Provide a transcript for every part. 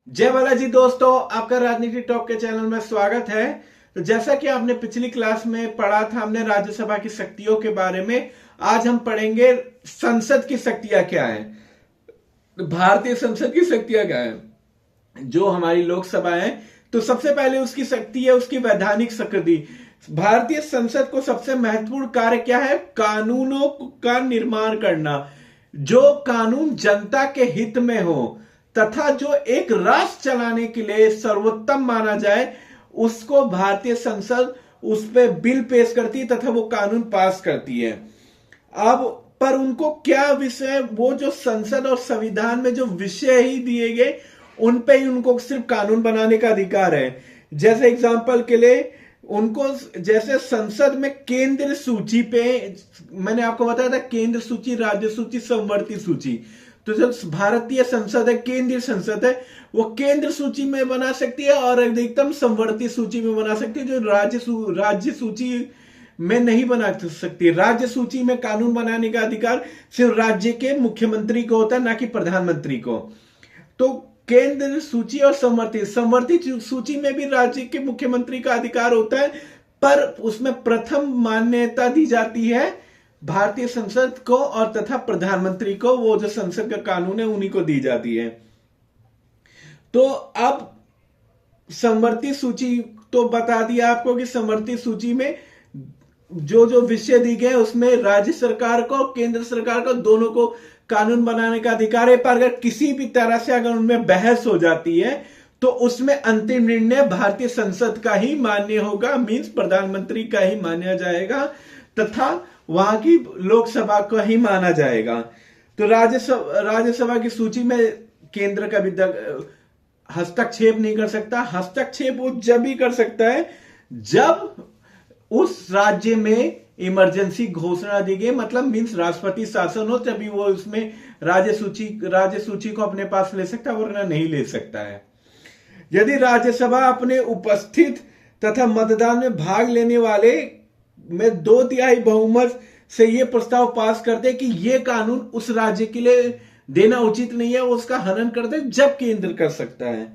जय बालाजी दोस्तों, आपका राजनीति टॉक के चैनल में स्वागत है। तो जैसा कि आपने पिछली क्लास में पढ़ा था, हमने राज्यसभा की शक्तियों के बारे में। आज हम पढ़ेंगे संसद की शक्तियां क्या है। भारतीय संसद की शक्तियां क्या है, जो हमारी लोकसभा है। तो सबसे पहले उसकी शक्ति है उसकी वैधानिक शक्ति। भारतीय संसद को सबसे महत्वपूर्ण कार्य क्या है? कानूनों का निर्माण करना, जो कानून जनता के हित में हो तथा जो एक राष्ट्र चलाने के लिए सर्वोत्तम माना जाए, उसको भारतीय संसद उस पर बिल पेश करती है तथा वो कानून पास करती है। अब पर उनको क्या विषय, वो जो संसद और संविधान में जो विषय ही दिए गए उन पे ही उनको सिर्फ कानून बनाने का अधिकार है। जैसे एग्जांपल के लिए उनको, जैसे संसद में केंद्र सूची पे, मैंने आपको बताया था केंद्र सूची, राज्य सूची, समवर्ती सूची। तो जब भारतीय संसद है, केंद्रीय संसद है, वो केंद्र सूची में बना सकती है और अधिकतम समवर्ती सूची में बना सकती है, जो राज्य सूची में नहीं बना सकती। राज्य सूची में कानून बनाने का अधिकार सिर्फ राज्य के मुख्यमंत्री को होता है, ना कि प्रधानमंत्री को। तो केंद्र सूची और समवर्ती सूची में भी राज्य के मुख्यमंत्री का अधिकार होता है, पर उसमें प्रथम मान्यता दी जाती है भारतीय संसद को और तथा प्रधानमंत्री को। वो जो संसद का कानून है उन्हीं को दी जाती है। तो अब समवर्ती सूची तो बता दिया आपको कि समवर्ती सूची में जो जो विषय दी गए उसमें राज्य सरकार को, केंद्र सरकार को, दोनों को कानून बनाने का अधिकार है। पर अगर किसी भी तरह से अगर उनमें बहस हो जाती है तो उसमें अंतिम निर्णय भारतीय संसद का ही मान्य होगा, मींस प्रधानमंत्री का ही माना जाएगा तथा वहां की लोकसभा को ही माना जाएगा। तो राज्यसभा की सूची में केंद्र का भी हस्तक्षेप नहीं कर सकता। हस्तक्षेप वो जब भी कर सकता है जब उस राज्य में इमरजेंसी घोषणा दी गई, मतलब मींस राष्ट्रपति शासन हो, तभी वो उसमें राज्य सूची को अपने पास ले सकता है, वरना नहीं ले सकता है। यदि राज्यसभा अपने उपस्थित तथा मतदान में भाग लेने वाले में 2/3 बहुमत से यह प्रस्ताव पास करते कि यह कानून उस राज्य के लिए देना उचित नहीं है, उसका हनन करते, जब केंद्र कर सकता है,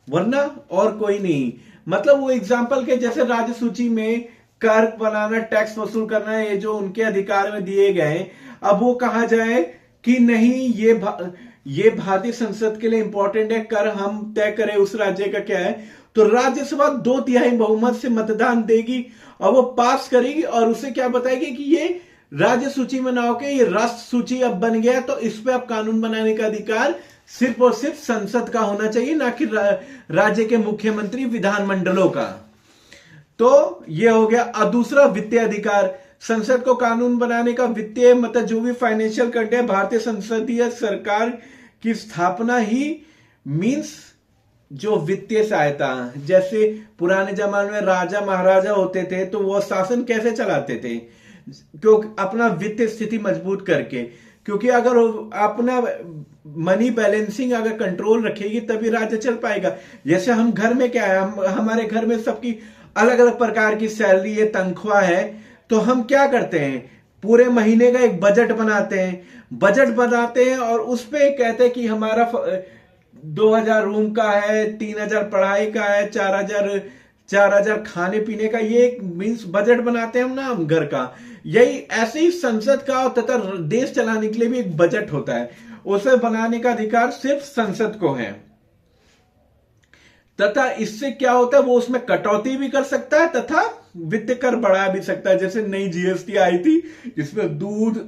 वरना और कोई नहीं। मतलब वो एग्जाम्पल के जैसे राज्य सूची में कर बनाना, टैक्स वसूल करना, ये जो उनके अधिकार में दिए गए, अब वो कहा जाए कि नहीं, ये भारतीय संसद के लिए इंपॉर्टेंट है, कर हम तय करें उस राज्य का क्या है, तो राज्यसभा 2/3 बहुमत से मतदान देगी और वो पास करेगी और उसे क्या बताएगी कि ये राज्य सूची में ना होकर ये राष्ट्र सूची अब बन गया, तो इस पे अब कानून बनाने का अधिकार सिर्फ और सिर्फ संसद का होना चाहिए, ना कि राज्य के मुख्यमंत्री विधानमंडलों का। तो ये हो गया। और दूसरा वित्तीय अधिकार, संसद को कानून बनाने का वित्तीय, मतलब जो भी फाइनेंशियल कंटेंट, भारतीय संसदीय सरकार की स्थापना ही मींस जो वित्तीय सहायता, जैसे पुराने जमाने में राजा महाराजा होते थे तो वो शासन कैसे चलाते थे, क्योंकि अपना वित्तीय स्थिति मजबूत करके, क्योंकि अगर अपना मनी बैलेंसिंग अगर कंट्रोल रखेगी तभी राज्य चल पाएगा। जैसे हम घर में क्या है, हमारे घर में सबकी अलग अलग प्रकार की सैलरी है, तनख्वाह है, तो हम क्या करते हैं, पूरे महीने का एक बजट बनाते हैं और उस पे कहते हैं कि हमारा 2000 रूम का है, 3000 पढ़ाई का है, 4000 खाने पीने का, ये एक मीन्स बजट बनाते हैं हम घर का। यही ऐसे ही संसद का तथा देश चलाने के लिए भी एक बजट होता है, उसे बनाने का अधिकार सिर्फ संसद को है। तथा इससे क्या होता है, वो उसमें कटौती भी कर सकता है तथा वित्त कर बढ़ा भी सकता है। जैसे नई जीएसटी आई थी जिसमें दूध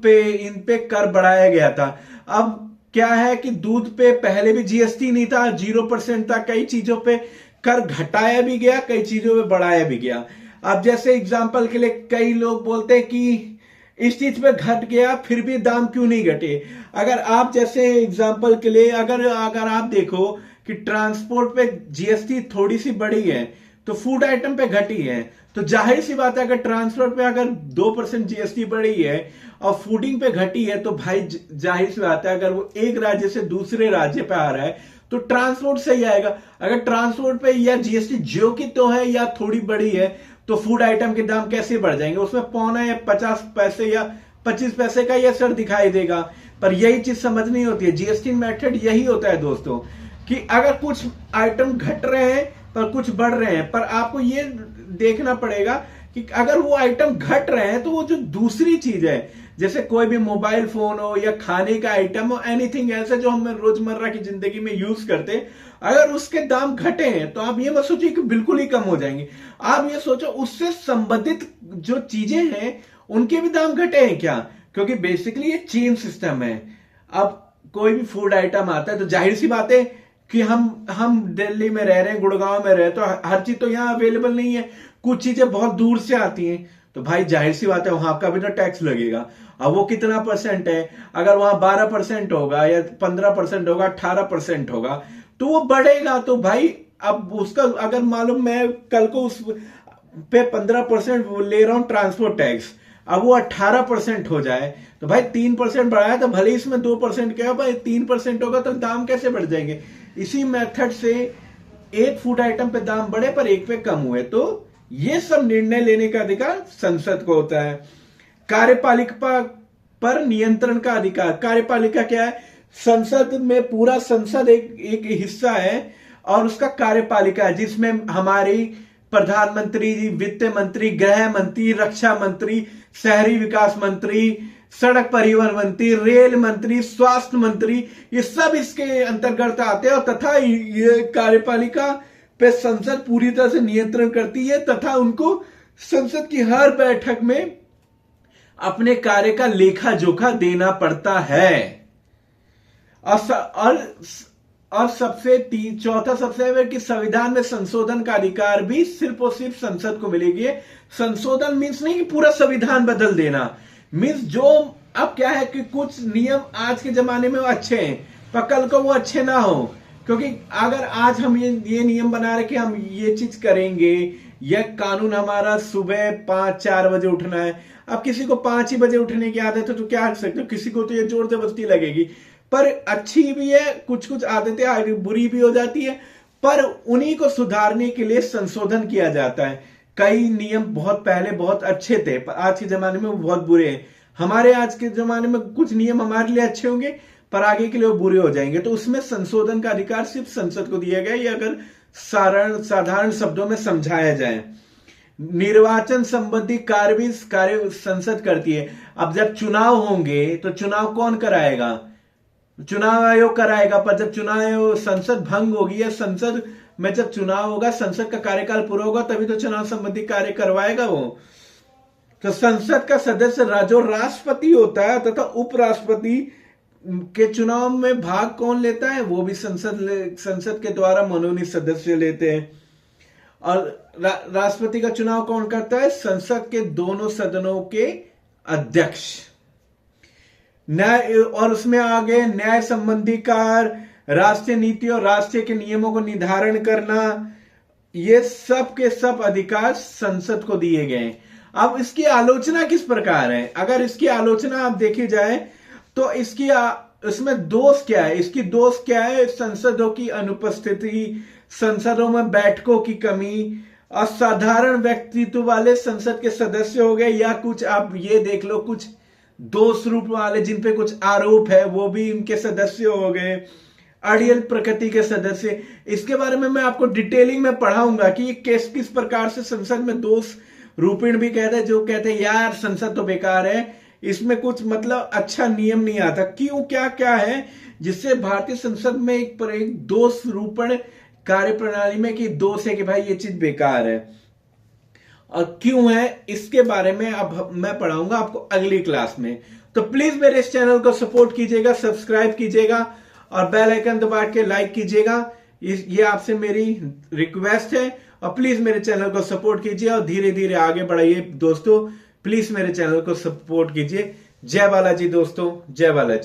पे, इन पे कर बढ़ाया गया था। अब क्या है कि दूध पे पहले भी जीएसटी नहीं था, 0% था, कई चीजों पे कर घटाया भी गया, कई चीजों पे बढ़ाया भी गया। अब जैसे एग्जांपल के लिए कई लोग बोलते हैं कि इस चीज पे घट गया फिर भी दाम क्यों नहीं घटे। अगर आप जैसे एग्जांपल के लिए अगर आप देखो कि ट्रांसपोर्ट पे जीएसटी थोड़ी सी बढ़ी है तो फूड आइटम पे घटी है, तो जाहिर सी बात है अगर ट्रांसपोर्ट पे अगर 2% जीएसटी बढ़ी है और फूडिंग पे घटी है, तो भाई जाहिर सी बात है अगर वो एक राज्य से दूसरे राज्य पे आ रहा है तो ट्रांसपोर्ट से ही आएगा। अगर ट्रांसपोर्ट पे या जीएसटी ज्यो की तो है या थोड़ी बढ़ी है, तो फूड आइटम के दाम कैसे बढ़ जाएंगे, उसमें पौना या 50 पैसे या 25 पैसे का ही असर दिखाई देगा। पर यही चीज समझ नहीं होती है। जीएसटी मेथड यही होता है दोस्तों कि अगर कुछ आइटम घट रहे हैं पर कुछ बढ़ रहे हैं, पर आपको ये देखना पड़ेगा कि अगर वो आइटम घट रहे हैं तो वो जो दूसरी चीज है, जैसे कोई भी मोबाइल फोन हो या खाने का आइटम हो, एनीथिंग ऐसा जो हम रोजमर्रा की जिंदगी में यूज करते हैं, अगर उसके दाम घटे हैं तो आप ये मत सोचिए कि बिल्कुल ही कम हो जाएंगे। आप ये सोचो उससे संबंधित जो चीजें हैं उनके भी दाम घटे हैं क्या, क्योंकि बेसिकली ये चेन सिस्टम है। अब कोई भी फूड आइटम आता है तो जाहिर सी बात है कि हम दिल्ली में रह रहे हैं, गुड़गांव में रह रहे हैं, तो हर चीज तो यहाँ अवेलेबल नहीं है, कुछ चीजें बहुत दूर से आती हैं, तो भाई जाहिर सी बात है वहां का भी तो टैक्स लगेगा। अब वो कितना परसेंट है, अगर वहां 12% होगा या 15% होगा, 18% होगा, तो वो बढ़ेगा। तो भाई अब उसका अगर मालूम मैं कल को उस पे 15% ले रहा हूं ट्रांसपोर्ट टैक्स, अब वो 18% हो जाए तो भाई 3% बढ़ाया तो भले इसमें 2% क्या भाई 3% होगा तो दाम कैसे बढ़ जाएंगे। इसी मेथड से एक फूड आइटम पे दाम बढ़े पर एक पे कम हुए, तो ये सब निर्णय लेने का अधिकार संसद को होता है। कार्यपालिका पर नियंत्रण का अधिकार, कार्यपालिका क्या है, संसद में पूरा संसद एक हिस्सा है और उसका कार्यपालिका है, जिसमें हमारी प्रधानमंत्री जी, वित्त मंत्री, गृह मंत्री, रक्षा मंत्री, शहरी विकास मंत्री, सड़क परिवहन मंत्री, रेल मंत्री, स्वास्थ्य मंत्री, ये सब इसके अंतर्गत आते हैं। और तथा ये कार्यपालिका पे संसद पूरी तरह से नियंत्रण करती है तथा उनको संसद की हर बैठक में अपने कार्य का लेखा जोखा देना पड़ता है। और सबसे चौथा सबसे है कि संविधान में संशोधन का अधिकार भी सिर्फ और सिर्फ संसद को मिलेगी। संशोधन मीन्स नहीं कि पूरा संविधान बदल देना, मीन्स जो अब क्या है कि कुछ नियम आज के जमाने में वो अच्छे हैं पर कल को वो अच्छे ना हो, क्योंकि अगर आज हम ये नियम बना रहे कि हम ये चीज करेंगे, यह कानून हमारा सुबह 5-4 बजे उठना है, अब किसी को 5 ही बजे उठने की आदत है तो क्या कर सकते हो, किसी को तो ये जोर जबरदस्ती लगेगी। पर अच्छी भी है, कुछ कुछ आदतें बुरी भी हो जाती है, पर उन्हीं को सुधारने के लिए संशोधन किया जाता है। कई नियम बहुत पहले बहुत अच्छे थे पर आज के जमाने में वो बहुत बुरे हैं। हमारे आज के जमाने में कुछ नियम हमारे लिए अच्छे होंगे पर आगे के लिए वो बुरे हो जाएंगे, तो उसमें संशोधन का अधिकार सिर्फ संसद को दिया गया। ये अगर साधारण शब्दों में समझाया जाए। निर्वाचन संबंधी कार्य संसद करती है। अब जब चुनाव होंगे तो चुनाव कौन कराएगा, चुनाव आयोग कराएगा, पर जब चुनाव आयोग संसद भंग होगी या संसद में जब चुनाव होगा, संसद का कार्यकाल पूरा होगा, तभी तो चुनाव संबंधी कार्य करवाएगा वो। तो संसद का सदस्य जो राष्ट्रपति होता है तथा उपराष्ट्रपति के चुनाव में भाग कौन लेता है, वो भी संसद के द्वारा मनोनीत सदस्य लेते हैं। और राष्ट्रपति का चुनाव कौन करता है, संसद के दोनों सदनों के अध्यक्ष। न्याय, और उसमें आगे न्याय संबंधी कार्य, राष्ट्रीय नीति और राष्ट्रीय के नियमों को निर्धारण करना, ये सब के सब अधिकार संसद को दिए गए। अब इसकी आलोचना किस प्रकार है, अगर इसकी आलोचना आप देखी जाए तो इसमें दोष क्या है, इसकी दोष क्या है, संसदों की अनुपस्थिति, संसदों में बैठकों की कमी, असाधारण व्यक्तित्व वाले संसद के सदस्य हो गए, या कुछ आप ये देख लो कुछ दोष रूप वाले जिन पे कुछ आरोप है वो भी इनके सदस्य हो गए, अड़ियल प्रकृति के सदस्य। इसके बारे में मैं आपको डिटेलिंग में पढ़ाऊंगा कि किस किस प्रकार से संसद में दोष रूपिण भी कहते हैं, जो कहते हैं यार संसद तो बेकार है, इसमें कुछ मतलब अच्छा नियम नहीं आता। क्यों, क्या क्या है जिससे भारतीय संसद में एक दोष रूपण कार्य प्रणाली में कि दोष है कि भाई ये चीज बेकार है, और क्यों है इसके बारे में अब मैं पढ़ाऊंगा आपको अगली क्लास में। तो प्लीज मेरे इस चैनल को सपोर्ट कीजिएगा, सब्सक्राइब कीजिएगा और बेल आइकन दबा के लाइक कीजिएगा। ये आपसे मेरी रिक्वेस्ट है, और प्लीज मेरे चैनल को सपोर्ट कीजिए और धीरे धीरे आगे बढ़ाइए दोस्तों। प्लीज मेरे चैनल को सपोर्ट कीजिए। जय बालाजी दोस्तों, जय बालाजी।